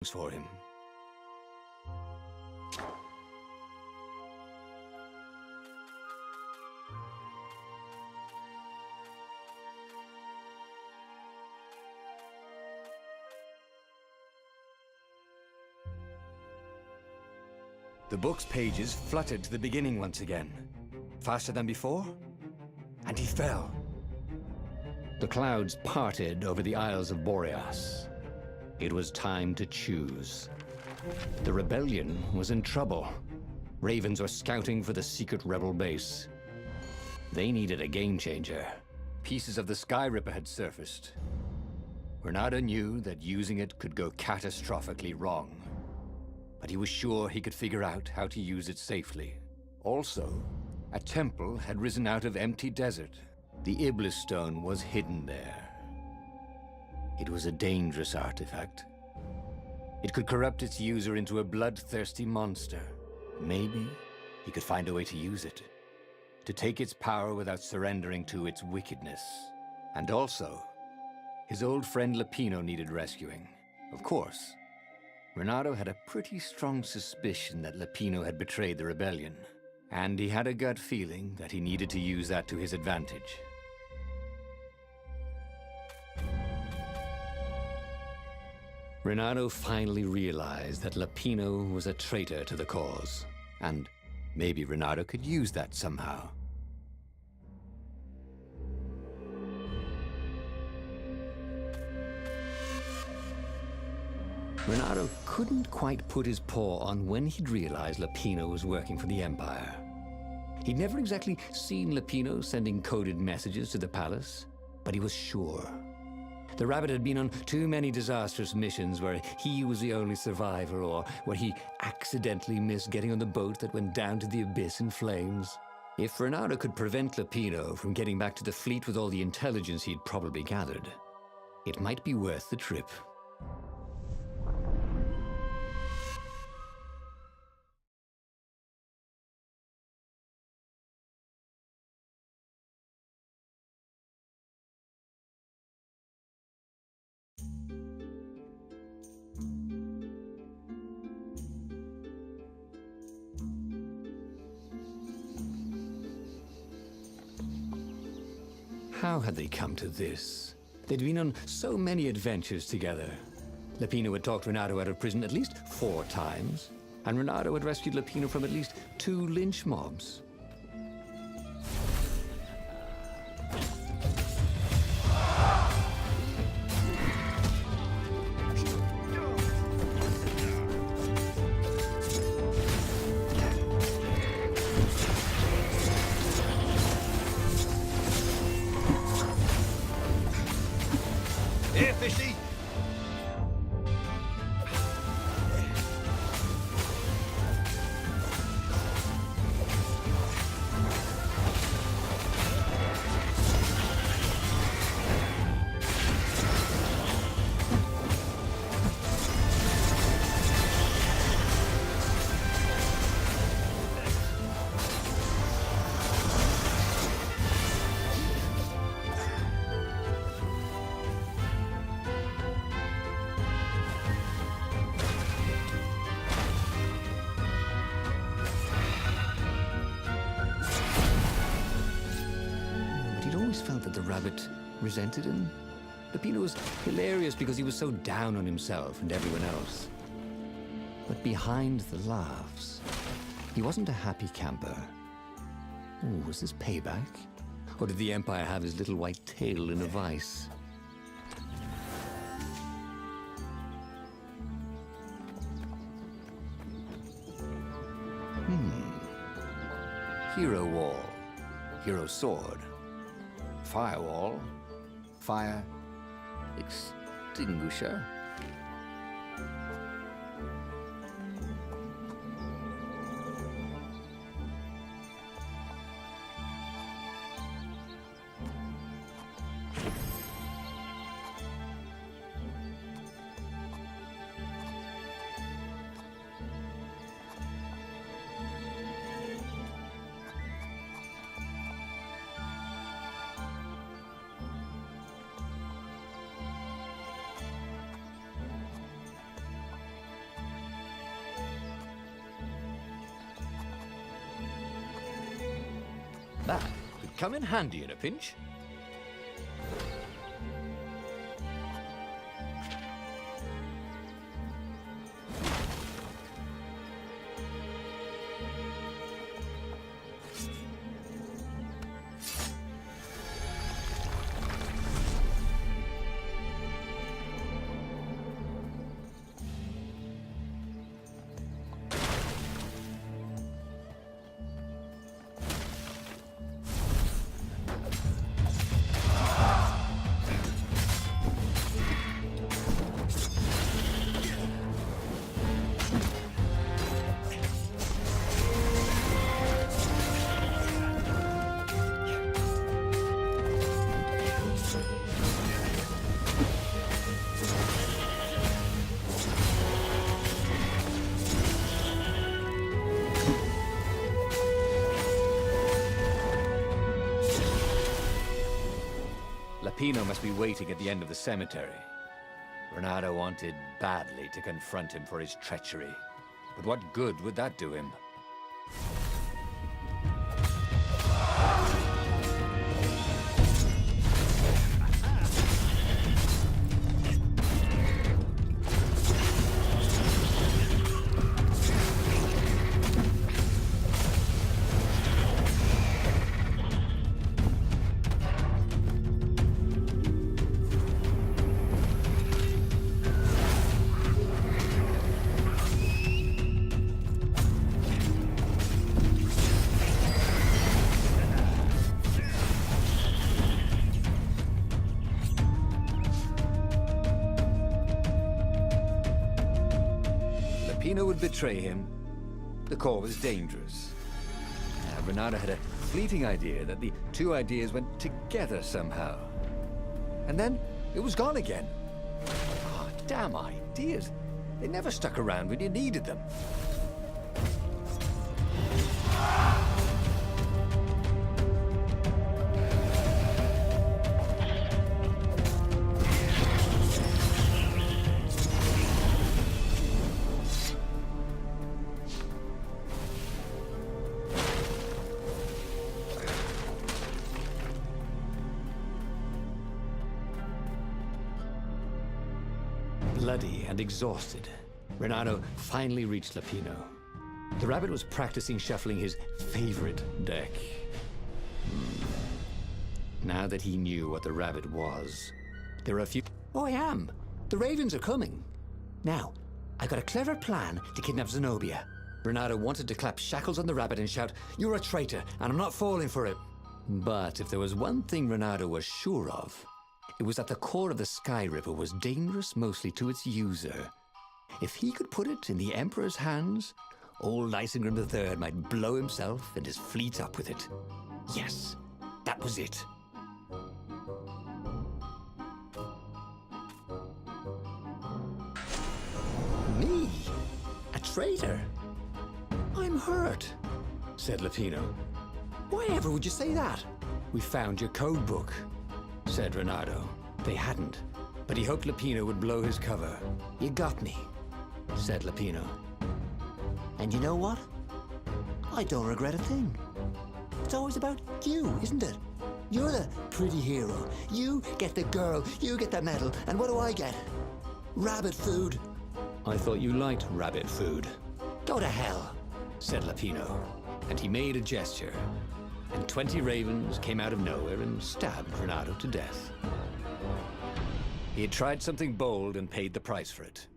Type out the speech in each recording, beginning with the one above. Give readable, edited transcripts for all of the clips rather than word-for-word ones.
for him. The book's pages fluttered to the beginning once again, faster than before, and he fell. The clouds parted over the Isles of Boreas. It was time to choose. The rebellion was in trouble. Ravens were scouting for the secret rebel base. They needed a game changer. Pieces of the Sky Ripper had surfaced. Renato knew that using it could go catastrophically wrong, but he was sure he could figure out how to use it safely. Also, a temple had risen out of empty desert. The Iblis stone was hidden there. It was a dangerous artifact. It could corrupt its user into a bloodthirsty monster. Maybe he could find a way to use it, to take its power without surrendering to its wickedness. And also, his old friend Lapino needed rescuing. Of course, Renato had a pretty strong suspicion that Lapino had betrayed the rebellion, and he had a gut feeling that he needed to use that to his advantage. Renato finally realized that Lapino was a traitor to the cause, and maybe Renato could use that somehow. Renato couldn't quite put his paw on when he'd realized Lapino was working for the Empire. He'd never exactly seen Lapino sending coded messages to the palace, but he was sure. The rabbit had been on too many disastrous missions where he was the only survivor, or where he accidentally missed getting on the boat that went down to the abyss in flames. If Renato could prevent Lapino from getting back to the fleet with all the intelligence he'd probably gathered, it might be worth the trip. How had they come to this? They'd been on so many adventures together. Lapino had talked Renato out of prison at least 4 times, and Renato had rescued Lapino from at least 2 lynch mobs. Here, fishy! Felt that the rabbit resented him. Lapino was hilarious because he was so down on himself and everyone else. But behind the laughs, he wasn't a happy camper. Ooh, was this payback? Or did the Empire have his little white tail in a vice? Hero wall, hero sword. Firewall, fire extinguisher. That could come in handy in a pinch. Pino must be waiting at the end of the cemetery. Renato wanted badly to confront him for his treachery. But what good would that do him? Pino would betray him. The core was dangerous. Renato had a fleeting idea that the two ideas went together somehow. And then it was gone again. Oh, damn ideas. They never stuck around when you needed them. Bloody and exhausted, Renato finally reached Lapino. The rabbit was practicing shuffling his favorite deck. Now that he knew what the rabbit was, there were a few... Oh, I am! The ravens are coming! Now, I got a clever plan to kidnap Zenobia. Renato wanted to clap shackles on the rabbit and shout, "You're a traitor, and I'm not falling for it." But if there was one thing Renato was sure of, it was that the core of the Sky River was dangerous mostly to its user. If he could put it in the Emperor's hands, old Isengrim III might blow himself and his fleet up with it. Yes, that was it. Me? A traitor? I'm hurt, said Lapino. Why ever would you say that? We found your code book, said Renato. They hadn't, but he hoped Lapino would blow his cover. You got me, said Lapino. And you know what? I don't regret a thing. It's always about you, isn't it? You're the pretty hero. You get the girl, you get the medal, and what do I get? Rabbit food. I thought you liked rabbit food. Go to hell, said Lapino. And he made a gesture. And 20 ravens came out of nowhere and stabbed Renato to death. He had tried something bold and paid the price for it.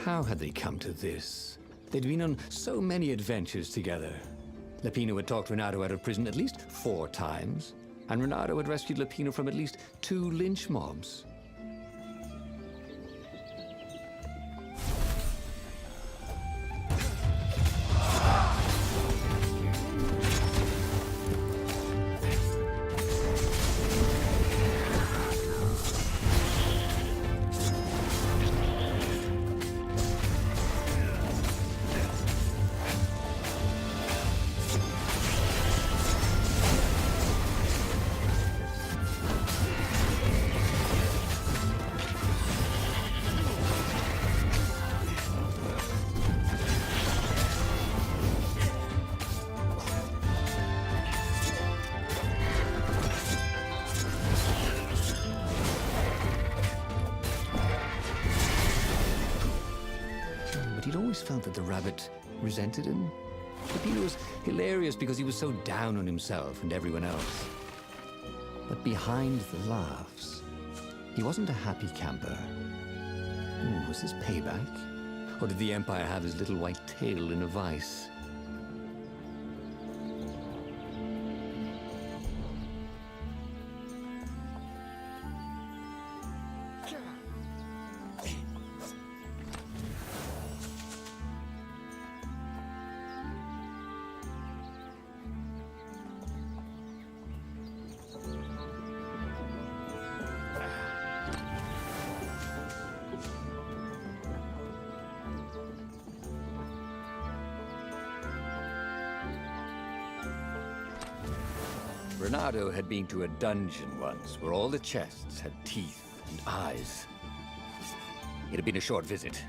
How had they come to this? They'd been on so many adventures together. Lapino had talked Renato out of prison at least 4 times, and Renato had rescued Lapino from at least 2 lynch mobs. always felt that the rabbit resented him. Lupino was hilarious because he was so down on himself and everyone else. But behind the laughs, he wasn't a happy camper. Ooh, was this payback? Or did the Empire have his little white tail in a vice? Renato had been to a dungeon once where all the chests had teeth and eyes. It had been a short visit.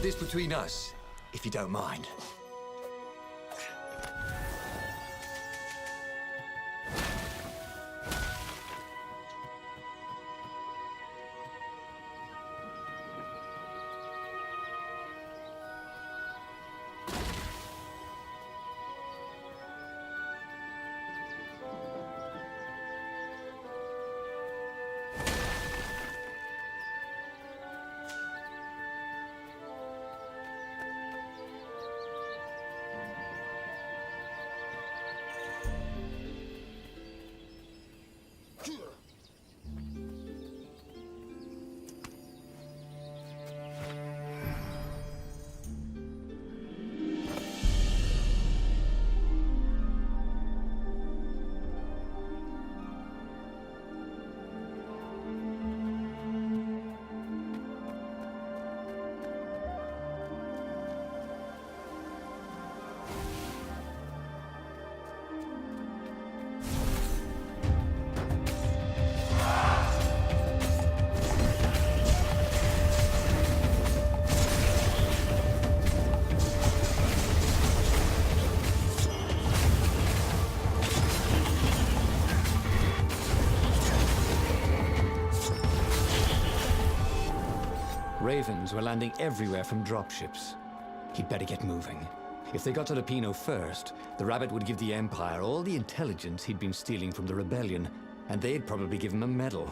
This between us, if you don't mind. Ravens were landing everywhere from dropships. He'd better get moving. If they got to Lupino first, the rabbit would give the Empire all the intelligence he'd been stealing from the rebellion, and they'd probably give him a medal.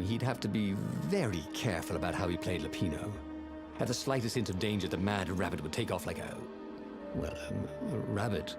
He'd have to be very careful about how he played Lupino. At the slightest hint of danger, the mad rabbit would take off like a rabbit.